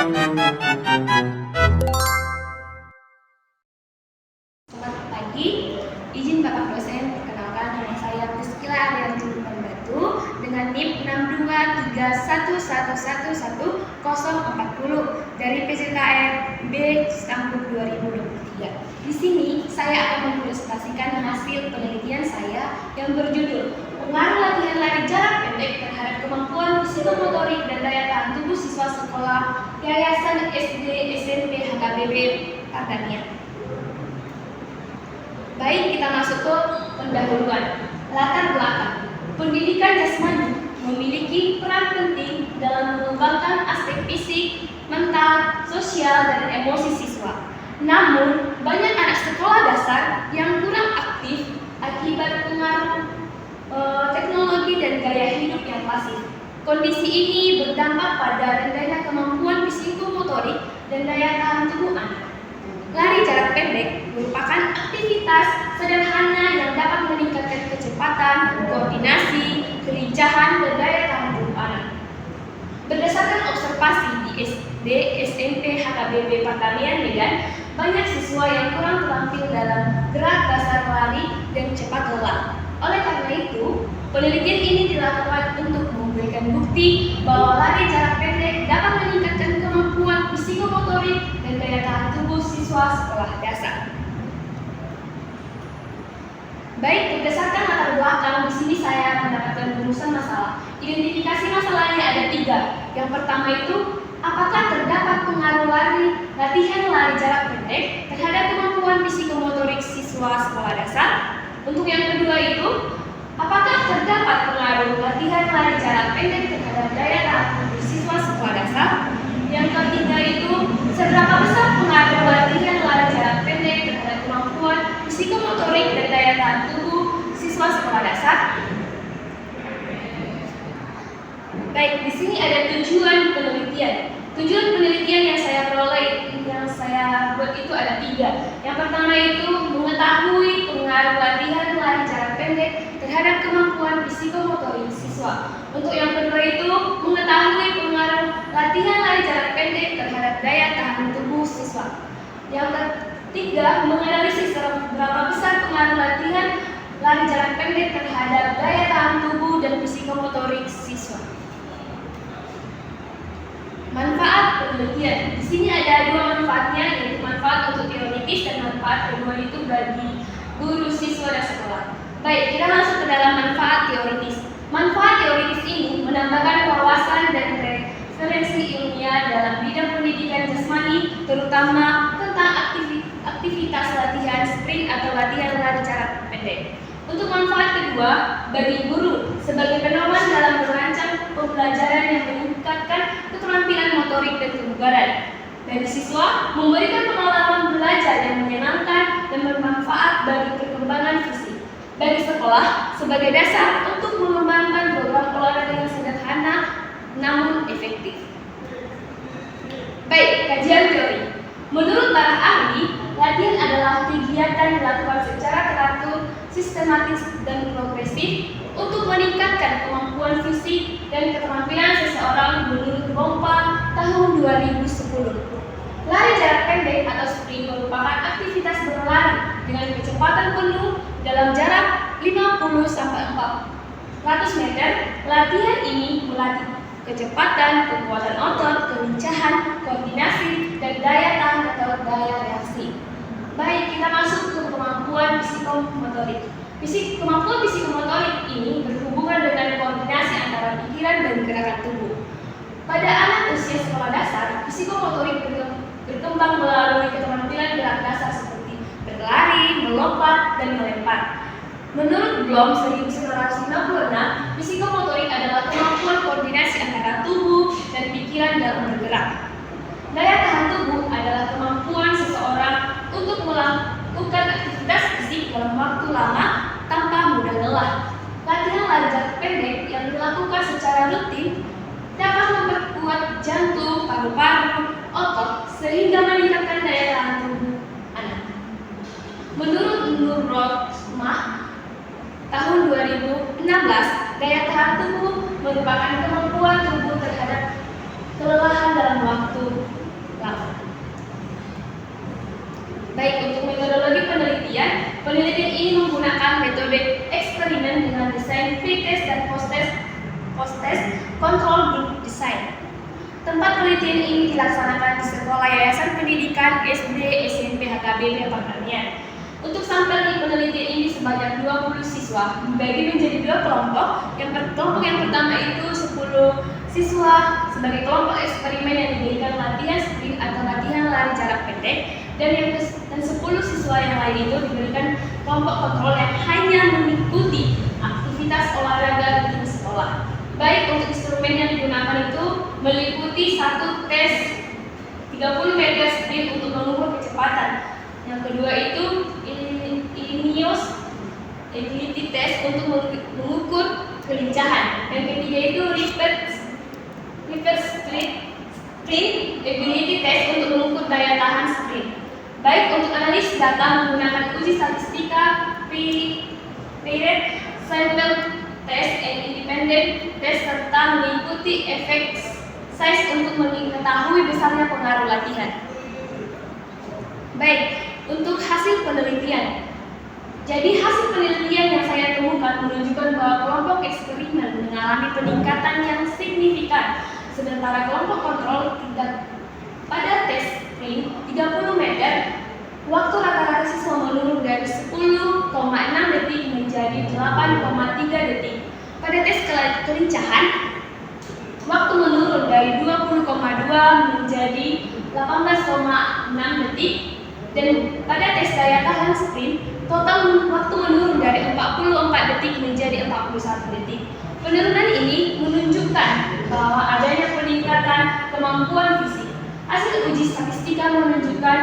Selamat pagi, izin Bapak dosen perkenalkan nama saya Priscilla Arianti Batu dengan NIM 62311111040 dari PJKN B Citampur 2023. Di sini saya akan mempresentasikan hasil penelitian saya yang berjudul pengaruh latihan lari jarak pendek terhadap kemampuan psikomotorik dan daya tahan tubuh siswa sekolah Yayasan SD SMP HKBP Pardania. Baik, kita masuk ke pendahuluan. Latar belakang. Pendidikan jasmani memiliki peran penting dalam mengembangkan aspek fisik, mental, sosial, dan emosi siswa. Namun, banyak anak sekolah dasar yang kurang aktif akibat pengaruh teknologi dan gaya hidup yang pasif. Kondisi ini berdampak pada rendahnya kemampuan psikomotorik dan daya tahan tubuh anak. Lari jarak pendek merupakan aktivitas sederhana yang dapat meningkatkan kecepatan, koordinasi, kelincahan, dan daya tahan tubuh anak. Berdasarkan observasi di SD, SMP, HKBP Pardania Medan, banyak siswa yang kurang terampil dalam gerak dasar lari dan cepat lelah. Oleh karena itu, penelitian ini dilakukan untuk memberikan bukti bahwa lari jarak pendek dapat meningkatkan kemampuan psikomotorik dan daya tahan tubuh siswa sekolah dasar. Baik, berdasarkan latar belakang, di sini saya mendapatkan rumusan masalah. Identifikasi masalahnya ada 3. Yang pertama itu, apakah terdapat pengaruh latihan lari jarak pendek terhadap kemampuan psikomotorik siswa sekolah dasar? Untuk yang kedua itu, apakah terdapat pengaruh latihan lari jarak pendek terhadap daya tahan tubuh siswa sekolah dasar? Yang ketiga itu, seberapa besar pengaruh latihan lari jarak pendek terhadap kemampuan psikomotorik dan daya tahan tubuh siswa sekolah dasar? Baik, di sini ada tujuan penelitian. Tujuan penelitian yang saya peroleh, yang saya buat itu ada 3. Yang pertama itu mengetahui pengaruh latihan lari jarak pendek terhadap kemampuan psikomotorik siswa. Untuk yang kedua itu mengetahui pengaruh latihan lari jarak pendek terhadap daya tahan tubuh siswa. Yang ketiga, menganalisis seberapa besar pengaruh latihan lari jarak pendek terhadap daya tahan tubuh dan psikomotorik siswa. Manfaat penelitian. Di sini ada 2 manfaatnya, yaitu manfaat untuk teoritis dan manfaat kedua itu bagi guru, siswa, dan sekolah. Baik, kita masuk ke dalam manfaat teoritis. Manfaat teoritis ini menambahkan wawasan dan referensi ilmiah dalam bidang pendidikan jasmani, terutama tentang aktivitas latihan sprint atau latihan lari jarak pendek. Untuk manfaat kedua, bagi guru sebagai pedoman dalam merancang pembelajaran yang meningkatkan keterampilan motorik dan kebugaran. Bagi siswa, memberikan pengalaman belajar yang menyenangkan dan bermanfaat bagi perkembangan fisik. Bagi sekolah, sebagai dasar untuk mengembangkan program olahraga yang sederhana namun efektif. Baik, kajian teori. Menurut para ahli, latihan adalah kegiatan dilakukan secara teratur, sistematis, dan progresif untuk meningkatkan kemampuan fisik dan keterampilan seseorang menurut Bompa tahun 2010. Lari jarak pendek atau sprint merupakan aktivitas berlari dengan kecepatan penuh dalam jarak 50-400 meter. Latihan ini melatih kecepatan, kekuatan otot, kelincahan, koordinasi, dan daya tahan atau daya reaksi. Baik, kita masuk ke kemampuan psikomotorik. Kemampuan psikomotorik ini berhubungan dengan koordinasi antara pikiran dan gerakan tubuh. Pada anak usia sekolah dasar, psikomotorik berkembang melalui keterampilan gerak dasar seperti berlari, melompat, dan melempar. Menurut Bloom 1996, psikomotorik adalah kemampuan koordinasi antara tubuh dan pikiran dalam bergerak. Daya tahan tubuh adalah kemampuan seseorang untuk melakukan aktivitas fisik dalam waktu lama tanpa mudah lelah. Latihan lari jarak pendek yang dilakukan secara rutin dapat memperkuat jantung, paru-paru, otot, sehingga meningkatkan daya tahan tubuh anak. Menurut Nur Rohmah tahun 2016, daya tahan tubuh merupakan kemampuan tubuh terhadap kelelahan dalam waktu lama. Baik, untuk metodologi penelitian ini menggunakan metode eksperimen dengan desain pre-test dan post-test control group design. Tempat penelitian ini dilaksanakan di Sekolah Yayasan Pendidikan SD SMP HKBP Pertanian. Untuk sampel penelitian ini sebanyak 20 siswa dibagi menjadi 2 kelompok. Kelompok yang pertama itu 10 siswa sebagai kelompok eksperimen yang diberikan latihan sprint atau latihan lari jarak pendek, dan 10 siswa yang lain itu diberikan kelompok kontrol yang hanya mengikuti aktivitas olahraga di sekolah. Baik, untuk instrumen yang digunakan itu meliputi satu tes 30 meter sprint untuk mengukur kecepatan. Yang kedua itu INEOS agility test untuk mengukur kelincahan. Yang ketiga itu reverse sprint ability test untuk mengukur daya tahan sprint. Baik, untuk analisis data menggunakan uji statistika, paired sample test, and independent test, serta mengikuti efek size untuk mengetahui besarnya pengaruh latihan. Baik, untuk hasil penelitian. Jadi hasil penelitian yang saya temukan menunjukkan bahwa kelompok eksperimen mengalami peningkatan yang signifikan, sementara kelompok kontrol tidak. Pada tes sprint 30 meter, waktu rata-rata siswa menurun dari 10,6 detik menjadi 8,3 detik. Pada tes kelincahan, waktu menurun dari 20,2 menjadi 18,6 detik. Dan pada tes daya tahan sprint, total waktu menurun dari 44 detik menjadi 41 detik. Penurunan ini menunjukkan bahwa adanya peningkatan kemampuan fisik. Hasil uji statistika menunjukkan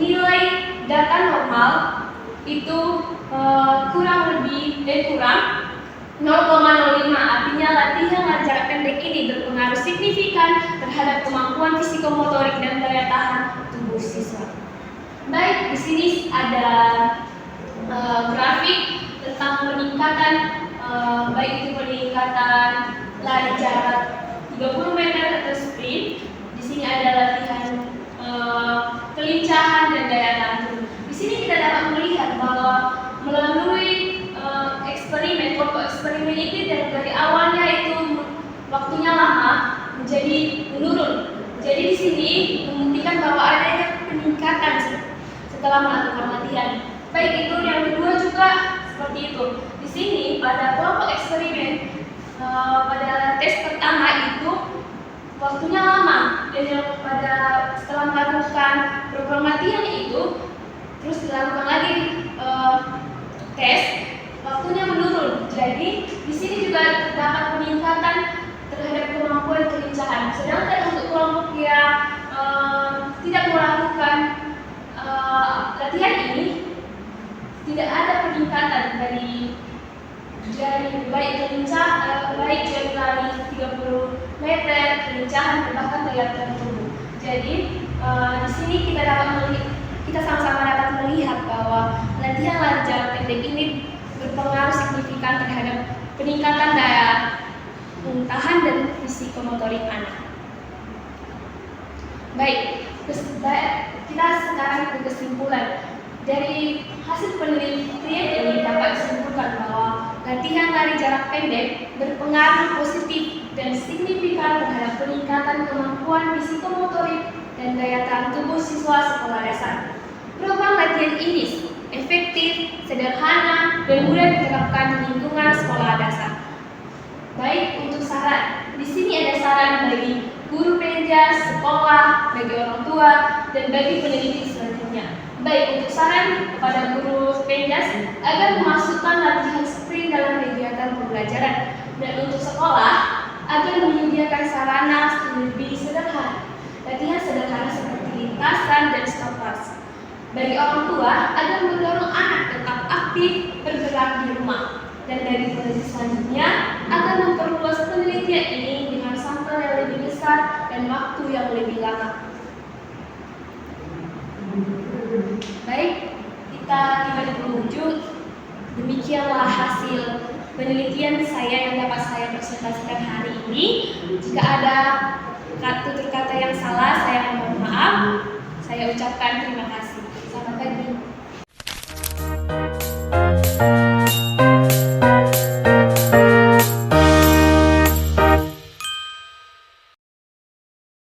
nilai data normal itu kurang 0,05. Artinya latihan jarak pendek ini berpengaruh signifikan terhadap kemampuan psikomotorik dan daya tahan tubuh siswa. Baik, di sini ada grafik tentang peningkatan, baik itu peningkatan lari jarak 30 meter atau sprint. Di sini ada latihan kelincahan dan daya tahan tubuh. Di sini kita dapat melihat bahwa melalui kelompok eksperimen itu dari awalnya itu waktunya lama menjadi menurun. Jadi di sini membuktikan bahwa adanya peningkatan setelah melakukan latihan. Baik, itu yang kedua juga seperti itu. Di sini pada kelompok eksperimen pada tes pertama itu waktunya lama, dan yang setelah melakukan program latihan itu terus dilakukan lagi tes, waktunya menurun. Jadi di sini juga terdapat peningkatan terhadap kemampuan kelincahan. Sedangkan untuk kelompok yang tidak melakukan latihan ini, tidak ada peningkatan dari baik dari lari 30 meter, kelincahan, bahkan daya tahan tubuh. Jadi di sini kita sama-sama dapat melihat bahwa latihan lari jarak pendek ini berpengaruh signifikan terhadap peningkatan daya tahan dan psikomotorik anak. Baik, kita sekarang ke kesimpulan. Dari hasil penelitian ini dapat disimpulkan bahwa latihan lari jarak pendek berpengaruh positif dan signifikan terhadap peningkatan kemampuan psikomotorik dan daya tahan tubuh siswa sekolah dasar. Program latihan ini efektif, sederhana, dan mudah diterapkan di lingkungan sekolah dasar. Baik, untuk saran, di sini ada saran bagi guru penja, sekolah, bagi orang tua, dan bagi peneliti selanjutnya. Baik, untuk saran kepada guru penjas agar memasukkan latihan sprint dalam kegiatan pembelajaran, dan untuk sekolah agar menyediakan sarana lebih sederhana, latihan sederhana seperti lintasan dan stopwatch. Bagi orang tua agar mendorong anak tetap aktif bergerak di rumah, dan dari peneliti selanjutnya agar memperluas penelitian ini dengan sampel yang lebih besar dan waktu yang lebih lama. Baik, kita tiba di penghujung. Demikianlah hasil penelitian saya yang dapat saya presentasikan hari ini. Jika ada tutur kata yang salah, saya Saya ucapkan terima kasih. Selamat pagi.